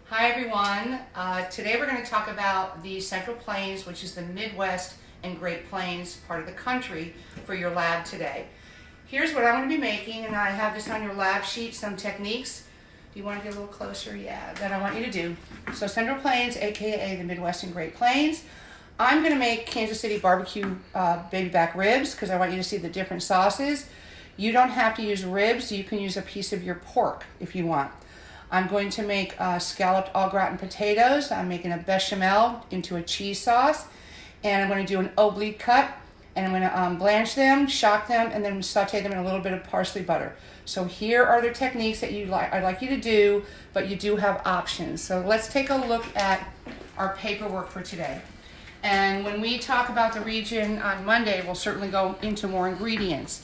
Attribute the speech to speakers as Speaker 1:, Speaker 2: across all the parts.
Speaker 1: Hi everyone. Today we're going to talk about the Central Plains, which is the Midwest and Great Plains part of the country for your lab today. Here's what I'm going to be making, and I have this on your lab sheet, some techniques. Do you want to get a little closer? Yeah, that I want you to do. So Central Plains, aka the Midwest and Great Plains. I'm going to make Kansas City barbecue baby back ribs because I want you to see the different sauces. You don't have to use ribs. You can use a piece of your pork if you want. I'm going to make scalloped au gratin potatoes. I'm making a bechamel into a cheese sauce. And I'm going to do an oblique cut. And I'm going to blanch them, shock them, and then saute them in a little bit of parsley butter. So here are the techniques that I'd like you to do, but you do have options. So let's take a look at our paperwork for today. And when we talk about the region on Monday, we'll certainly go into more ingredients.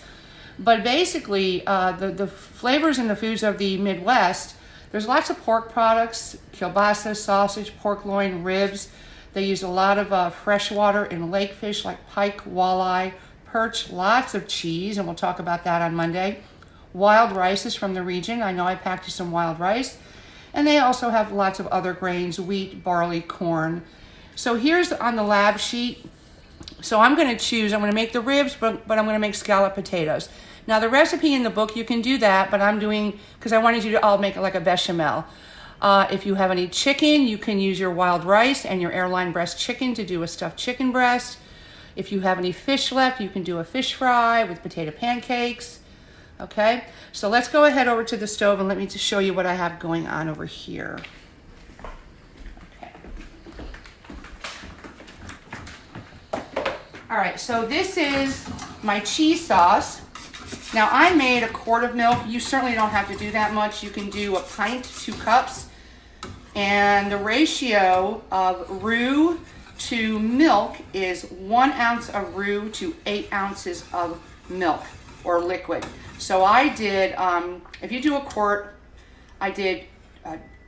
Speaker 1: But basically, the flavors and the foods of the Midwest, there's lots of pork products, kielbasa, sausage, pork loin, ribs. They use a lot of freshwater and lake fish like pike, walleye, perch, lots of cheese, and we'll talk about that on Monday. Wild rice is from the region. I know I packed you some wild rice. And they also have lots of other grains, wheat, barley, corn. So here's on the lab sheet. So I'm going to make the ribs, but I'm going to make scalloped potatoes. Now the recipe in the book, you can do that, but I'm doing, because I wanted you to all make it like a bechamel. If you have any chicken, you can use your wild rice and your airline breast chicken to do a stuffed chicken breast. If you have any fish left, you can do a fish fry with potato pancakes. Okay, so let's go ahead over to the stove and let me just show you what I have going on over here. All right, so this is my cheese sauce. Now I made a quart of milk. You certainly don't have to do that much. You can do a pint, 2 cups. And the ratio of roux to milk is 1 ounce of roux to 8 ounces of milk or liquid. So I did, if you do a quart, I did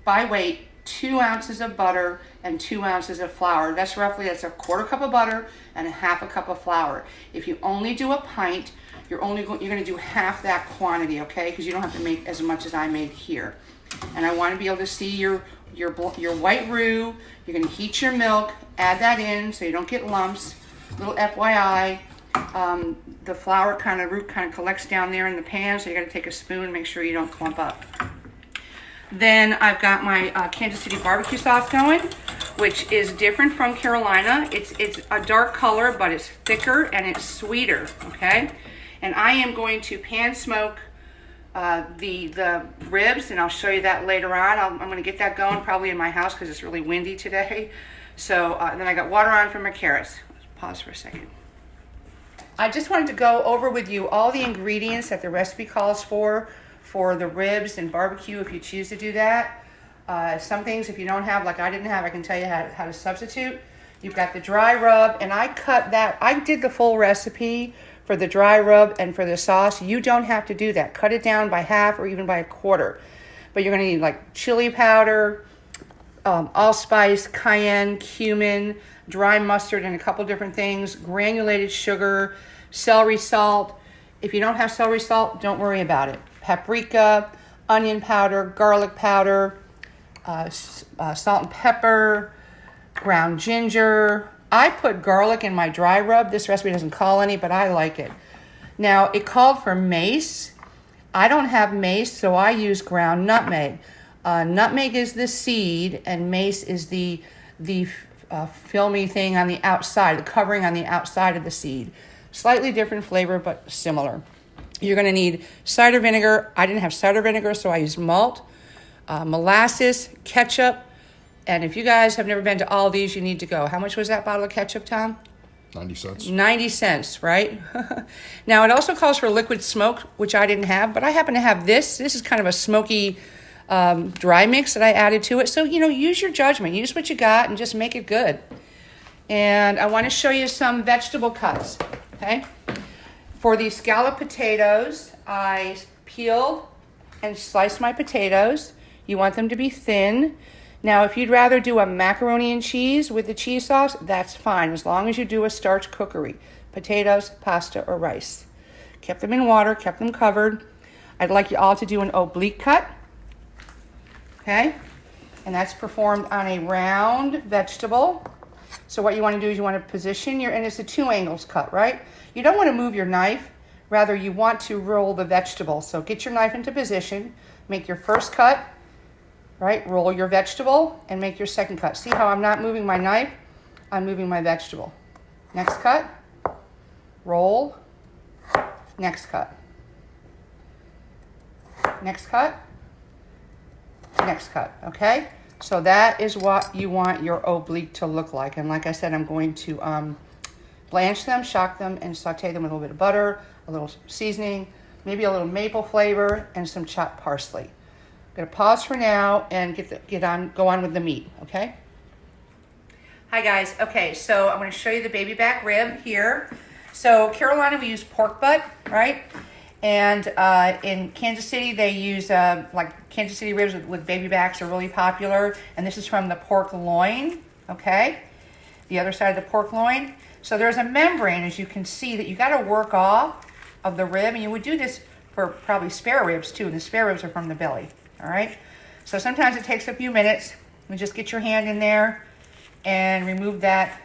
Speaker 1: by weight 2 ounces of butter and 2 ounces of flour. That's a quarter cup of butter and a half a cup of flour. If you only do a pint, you're going to do half that quantity, okay? Because you don't have to make as much as I made here. And I want to be able to see your white roux. You're going to heat your milk, add that in so you don't get lumps. Little FYI, the roux kind of collects down there in the pan, so you got to take a spoon and make sure you don't clump up. Then I've got my Kansas City barbecue sauce going, which is different from Carolina. It's a dark color, but it's thicker and it's sweeter, okay? And I am going to pan smoke the ribs, and I'll show you that later on. I'm going to get that going probably in my house because it's really windy today. So then I got water on for my carrots. Pause for a second. I just wanted to go over with you all the ingredients that the recipe calls for the ribs and barbecue if you choose to do that. Some things if you don't have, like I didn't have, I can tell you how to substitute. You've got the dry rub, and I cut that. I did the full recipe for the dry rub and for the sauce. You don't have to do that. Cut it down by half or even by a quarter. But you're going to need like chili powder, allspice, cayenne, cumin, dry mustard, and a couple different things, granulated sugar, celery salt. If you don't have celery salt, don't worry about it. Paprika, onion powder, garlic powder, salt and pepper, ground ginger. I put garlic in my dry rub. This recipe doesn't call any, but I like it. Now, it called for mace. I don't have mace, so I use ground nutmeg. Nutmeg is the seed, and mace is the filmy thing on the outside, the covering on the outside of the seed. Slightly different flavor, but similar. You're going to need cider vinegar. I didn't have cider vinegar, so I used malt, molasses, ketchup. And if you guys have never been to Aldi's, you need to go. How much was that bottle of ketchup, Tom?
Speaker 2: 90 cents.
Speaker 1: 90 cents, right? Now, it also calls for liquid smoke, which I didn't have, but I happen to have this. This is kind of a smoky dry mix that I added to it. So, use your judgment. Use what you got and just make it good. And I want to show you some vegetable cuts, okay? For these scalloped potatoes, I peeled and sliced my potatoes. You want them to be thin. Now, if you'd rather do a macaroni and cheese with the cheese sauce, that's fine, as long as you do a starch cookery. Potatoes, pasta, or rice. Kept them in water, kept them covered. I'd like you all to do an oblique cut. Okay? and that's performed on a round vegetable. So what you want to do is you want to position your, and it's a 2 angles cut, right? You don't want to move your knife, rather you want to roll the vegetable. So get your knife into position, make your first cut, right? Roll your vegetable and make your second cut. See how I'm not moving my knife? I'm moving my vegetable. Next cut, roll, next cut. Next cut, next cut, okay? So that is what you want your oblique to look like. And like I said, I'm going to blanch them, shock them, and saute them with a little bit of butter, a little seasoning, maybe a little maple flavor, and some chopped parsley. I'm gonna pause for now and go on with the meat, okay? Hi guys, okay, so I'm gonna show you the baby back rib here. So Carolina, we use pork butt, right? And in Kansas City, they use, like Kansas City ribs with baby backs are really popular. And this is from the pork loin, okay? The other side of the pork loin. So there's a membrane, as you can see, that you gotta work off of the rib. And you would do this for probably spare ribs too. And the spare ribs are from the belly, all right? So sometimes it takes a few minutes. You just get your hand in there and remove that,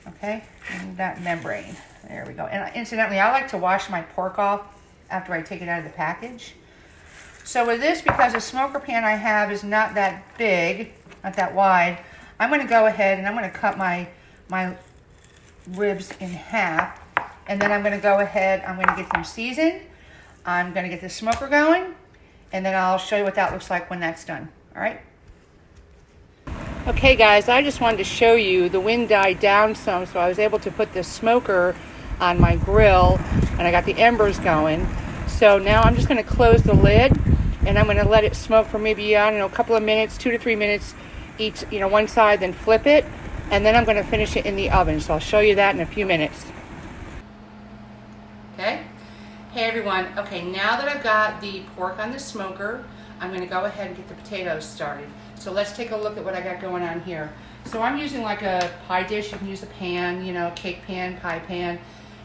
Speaker 1: okay? Remove that membrane. There we go. And incidentally, I like to wash my pork off after I take it out of the package. So with this, because the smoker pan I have is not that big, not that wide, I'm going to go ahead and I'm going to cut my ribs in half. And then I'm going to go ahead, I'm going to get them seasoned. I'm going to get the smoker going. And then I'll show you what that looks like when that's done. All right? Okay guys, I just wanted to show you, the wind died down some, so I was able to put the smoker on my grill and I got the embers going. So now I'm just going to close the lid and I'm going to let it smoke for maybe, I don't know, a couple of minutes, 2 to 3 minutes each, one side, then flip it, and then I'm going to finish it in the oven. So I'll show you that in a few minutes. Okay. Hey everyone. Okay, now that I've got the pork on the smoker, I'm going to go ahead and get the potatoes started. So let's take a look at what I got going on here. So I'm using like a pie dish. You can use a pan, cake pan, pie pan.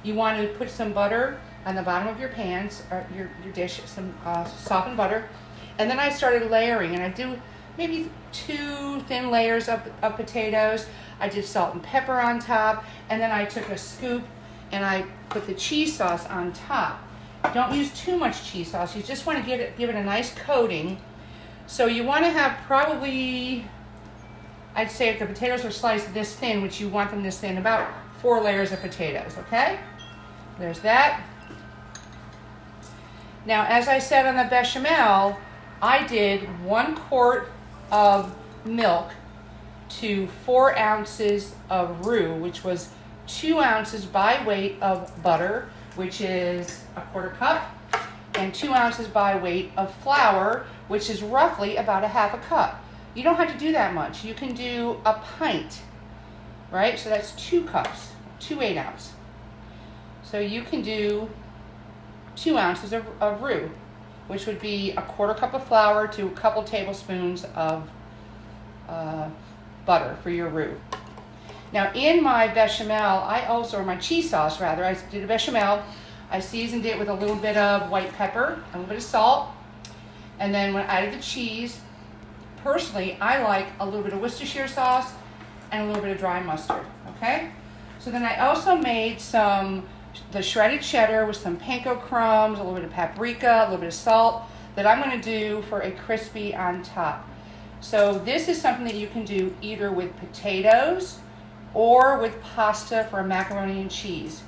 Speaker 1: You want to put some butter on the bottom of your pans, or your dish, some softened butter. And then I started layering, and I do maybe 2 thin layers of potatoes. I did salt and pepper on top, and then I took a scoop and I put the cheese sauce on top. Don't use too much cheese sauce. You just want to give it a nice coating. So you want to have probably, I'd say if the potatoes are sliced this thin, which you want them this thin, about 4 layers of potatoes, okay? There's that. Now, as I said on the bechamel, I did 1 quart of milk to 4 ounces of roux, which was 2 ounces by weight of butter, which is a 1/4 cup, and 2 ounces by weight of flour, which is roughly about a 1/2 cup. You don't have to do that much. You can do a pint, right? So that's 2 cups, 2 8-ounce. So you can do 2 ounces of roux, which would be a 1/4 cup of flour to a couple tablespoons of butter for your roux. Now in my bechamel, or my cheese sauce rather, I did a bechamel. I seasoned it with a little bit of white pepper, a little bit of salt, and then when I added the cheese, personally, I like a little bit of Worcestershire sauce and a little bit of dry mustard, okay? So then I also made the shredded cheddar with some panko crumbs, a little bit of paprika, a little bit of salt, that I'm gonna do for a crispy on top. So this is something that you can do either with potatoes or with pasta for a macaroni and cheese.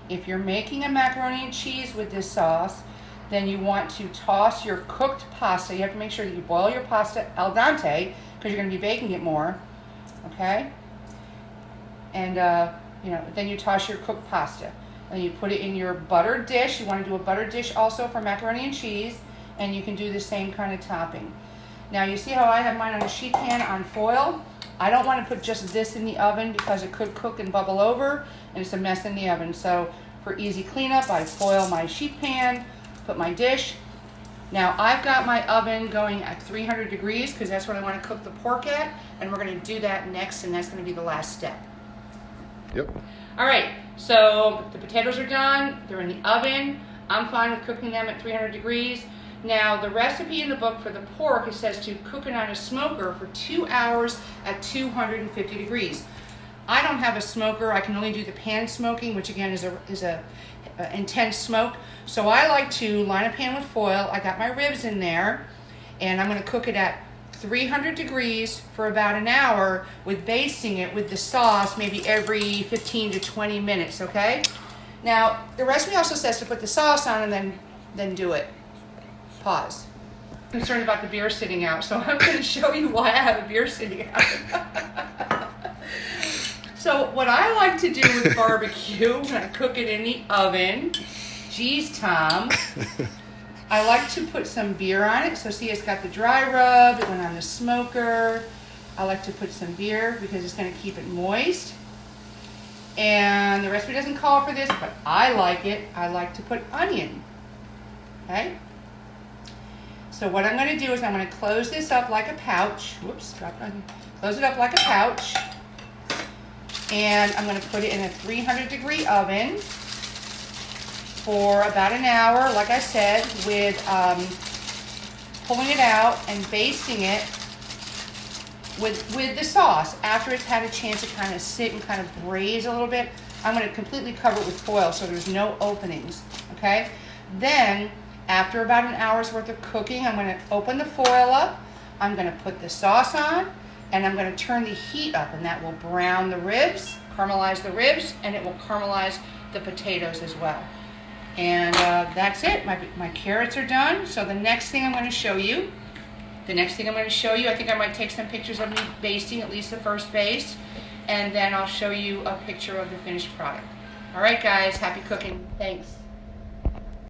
Speaker 1: If you're making a macaroni and cheese with this sauce, then you want to toss your cooked pasta. You have to make sure that you boil your pasta al dente because you're going to be baking it more, okay? And then you toss your cooked pasta. And you put it in your buttered dish. You want to do a buttered dish also for macaroni and cheese, and you can do the same kind of topping. Now you see how I have mine on a sheet pan on foil? I don't want to put just this in the oven because it could cook and bubble over, and it's a mess in the oven. So for easy cleanup, I foil my sheet pan, put my dish. Now I've got my oven going at 300 degrees because that's what I want to cook the pork at, and we're going to do that next, and that's going to be the last step.
Speaker 2: Yep.
Speaker 1: All right, so the potatoes are done. They're in the oven. I'm fine with cooking them at 300 degrees. Now, the recipe in the book for the pork, it says to cook it on a smoker for 2 hours at 250 degrees. I don't have a smoker. I can only do the pan smoking, which again is a intense smoke. So I like to line a pan with foil. I got my ribs in there, and I'm going to cook it at 300 degrees for about an hour with basting it with the sauce maybe every 15 to 20 minutes, okay? Now, the recipe also says to put the sauce on and then do it. Pause. I'm concerned about the beer sitting out, so I'm going to show you why I have a beer sitting out. So what I like to do with barbecue when I cook it in the oven, geez, Tom, I like to put some beer on it. So see, it's got the dry rub, it went on the smoker. I like to put some beer because it's going to keep it moist. And the recipe doesn't call for this, but I like it. I like to put onion. Okay? So what I'm going to do is I'm going to close this up like a pouch. Whoops, dropped onion. Close it up like a pouch. And I'm going to put it in a 300-degree oven for about an hour, like I said, with pulling it out and basting it with the sauce. After it's had a chance to kind of sit and kind of braise a little bit, I'm going to completely cover it with foil so there's no openings, okay? Then, after about an hour's worth of cooking, I'm going to open the foil up, I'm going to put the sauce on, and I'm going to turn the heat up, and that will brown the ribs, caramelize the ribs, and it will caramelize the potatoes as well. And that's it. My carrots are done. So the next thing I'm going to show you, I think I might take some pictures of me basting, at least the first baste, and then I'll show you a picture of the finished product. All right, guys, happy cooking. Thanks.